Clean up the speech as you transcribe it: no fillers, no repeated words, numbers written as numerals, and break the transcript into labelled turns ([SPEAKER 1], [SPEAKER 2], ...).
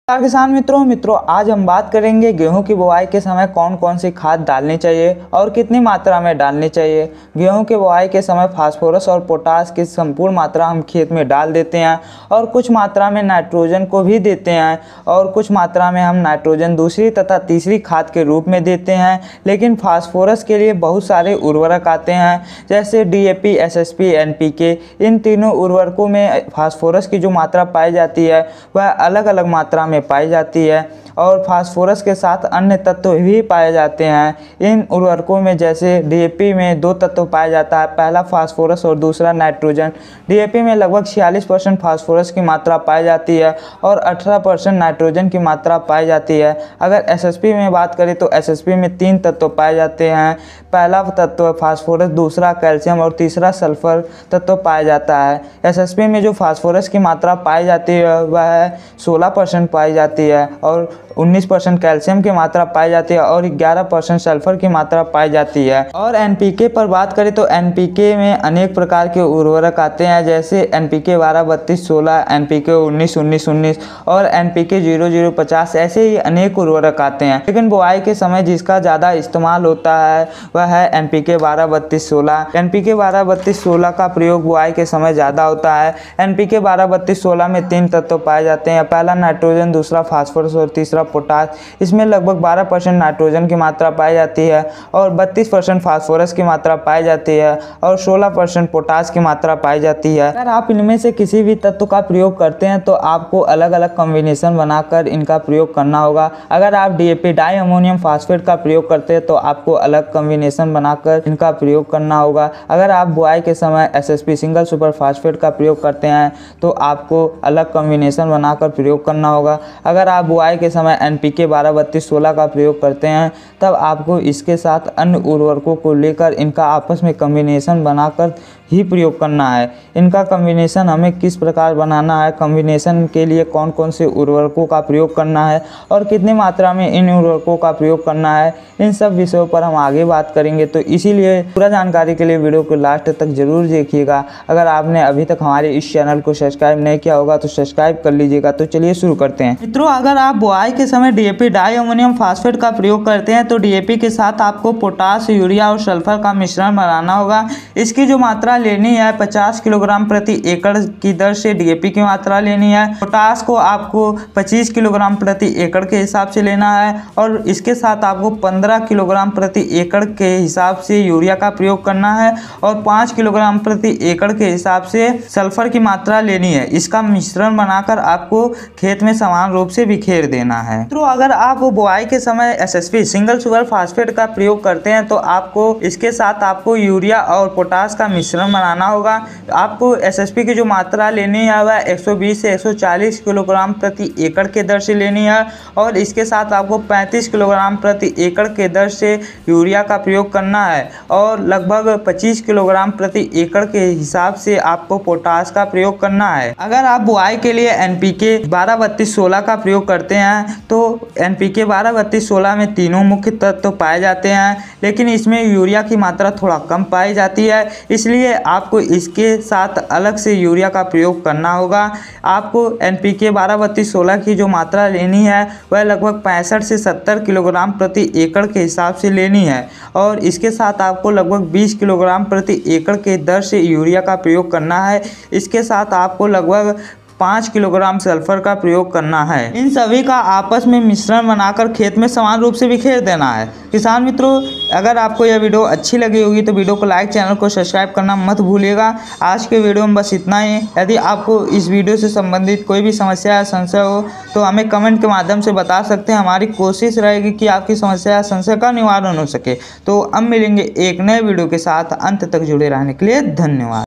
[SPEAKER 1] किसान मित्रों आज हम बात करेंगे गेहूं की बुआई के समय कौन कौन सी खाद डालनी चाहिए और कितनी मात्रा में डालनी चाहिए। गेहूं के बुआई के समय फास्फोरस और पोटास की संपूर्ण मात्रा हम खेत में डाल देते हैं और कुछ मात्रा में नाइट्रोजन को भी देते हैं और कुछ मात्रा में हम नाइट्रोजन दूसरी तथा तीसरी खाद के रूप में देते हैं। लेकिन फास्फोरस के लिए बहुत सारे उर्वरक आते हैं जैसे DAP, SSP, NPK। इन तीनों उर्वरकों में फास्फोरस की जो मात्रा पाई जाती है वह अलग अलग मात्रा में पाई जाती है और फास्फोरस के साथ अन्य तत्व भी पाए जाते हैं। इन उर्वरकों में जैसे DAP में दो तत्व पाया जाता है, पहला फास्फोरस और दूसरा नाइट्रोजन। DAP में लगभग 46% फास्फोरस की मात्रा पाई जाती है और 18% नाइट्रोजन की मात्रा पाई जाती है। अगर SSP में बात करें तो SSP में 3 तत्व पाए जाते हैं, पहला तत्व फास्फोरस, दूसरा कैल्शियम और तीसरा सल्फर तत्व पाया जाता है। SSP में जो फास्फोरस की मात्रा पाई जाती है वह 16% पाई जाती है और 19% कैल्शियम की मात्रा पाई जाती है और 11% सल्फर की मात्रा पाई जाती है। और NPK पर बात करें तो NPK में अनेक प्रकार के उर्वरक आते हैं जैसे NPK 12-32-16, NPK 19-19-19 और NPK 00-50। ऐसे ही अनेक उर्वरक आते हैं, लेकिन बुआई के समय जिसका ज़्यादा इस्तेमाल होता है वह है NPK 12-32-16। NPK 12-32-16 का प्रयोग बुआई के समय ज़्यादा होता है। NPK 12-32-16 में 3 तत्व पाए जाते हैं, पहला नाइट्रोजन, दूसरा फास्फोरस और तीसरा पोटास। इसमें लगभग 12% नाइट्रोजन की मात्रा पाई जाती है और 32% फास्फोरस की मात्रा पाई जाती है और 16% पोटास की मात्रा पाई जाती है। अगर आप इनमें से किसी भी तत्व का प्रयोग करते हैं तो आपको अलग अलग कॉम्बिनेशन बनाकर इनका प्रयोग करना होगा। अगर आप DAP डाई अमोनियम फास्फेट का प्रयोग करते हैं तो आपको अलग कॉम्बिनेशन बनाकर इनका प्रयोग करना होगा। अगर आप बुआई के समय SSP सिंगल सुपर फास्फेट का प्रयोग करते हैं तो आपको अलग कॉम्बिनेशन बनाकर प्रयोग करना होगा। अगर आप बुआई के समय NPK 12-32-16 का प्रयोग करते हैं तब आपको इसके साथ अन्य उर्वरकों को लेकर इनका आपस में कॉम्बिनेशन बनाकर ही प्रयोग करना है। इनका कॉम्बिनेशन हमें किस प्रकार बनाना है, कॉम्बिनेशन के लिए कौन कौन से उर्वरकों का प्रयोग करना है और कितनी मात्रा में इन उर्वरकों का प्रयोग करना है, इन सब विषयों पर हम आगे बात करेंगे। तो इसीलिए पूरा जानकारी के लिए वीडियो को लास्ट तक जरूर देखिएगा। अगर आपने अभी तक हमारे इस चैनल को सब्सक्राइब नहीं किया होगा तो सब्सक्राइब कर लीजिएगा। तो चलिए शुरू करते हैं। मित्रों, अगर आप बुआई के समय DAP डाई अमोनियम फास्फेट का प्रयोग करते हैं तो DAP के साथ आपको पोटास, यूरिया और सल्फर का मिश्रण बनाना होगा। इसकी जो मात्रा लेनी है 50 किलोग्राम प्रति एकड़ की दर से DAP की मात्रा लेनी है। पोटास को आपको 25 किलोग्राम प्रति एकड़ के हिसाब से लेना है और इसके साथ आपको 15 किलोग्राम प्रति एकड़ के हिसाब से यूरिया का प्रयोग करना है और 5 किलोग्राम प्रति एकड़ के हिसाब से सल्फर की मात्रा लेनी है। इसका मिश्रण बनाकर आपको खेत में समान रूप से बिखेर देना है। तो अगर आप बुआई के समय SSP सिंगल सुपर फास्फेट का प्रयोग करते हैं तो आपको इसके साथ आपको यूरिया और पोटास का मिश्रण बनाना होगा। आपको SSP की जो मात्रा लेनी है वह 120 से 140 किलोग्राम प्रति एकड़ के दर से लेनी है और इसके साथ आपको 35 किलोग्राम प्रति एकड़ के दर से यूरिया का प्रयोग करना है और लगभग 25 किलोग्राम प्रति एकड़ के हिसाब से आपको पोटास का प्रयोग करना है। अगर आप बुआई के लिए NPK 12-32-16 का प्रयोग करते हैं तो NPK 12-32-16 में तीनों मुख्य तत्व पाए जाते हैं, लेकिन इसमें यूरिया की मात्रा थोड़ा कम पाई जाती है, इसलिए आपको इसके साथ अलग से यूरिया का प्रयोग करना होगा। आपको NPK 12-32-16 की जो मात्रा लेनी है वह लगभग 65 से 70 किलोग्राम प्रति एकड़ के हिसाब से लेनी है और इसके साथ आपको लगभग 20 किलोग्राम प्रति एकड़ के दर से यूरिया का प्रयोग करना है। इसके साथ आपको लगभग 5 किलोग्राम सल्फर का प्रयोग करना है। इन सभी का आपस में मिश्रण बनाकर खेत में समान रूप से बिखेर देना है। किसान मित्रों, अगर आपको यह वीडियो अच्छी लगी होगी तो वीडियो को लाइक, चैनल को सब्सक्राइब करना मत भूलिएगा। आज के वीडियो में बस इतना ही। यदि आपको इस वीडियो से संबंधित कोई भी समस्या या संशय हो तो हमें कमेंट के माध्यम से बता सकते हैं। हमारी कोशिश रहेगी कि आपकी समस्या या संशय का निवारण हो सके। तो अब मिलेंगे एक नए वीडियो के साथ। अंत तक जुड़े रहने के लिए धन्यवाद।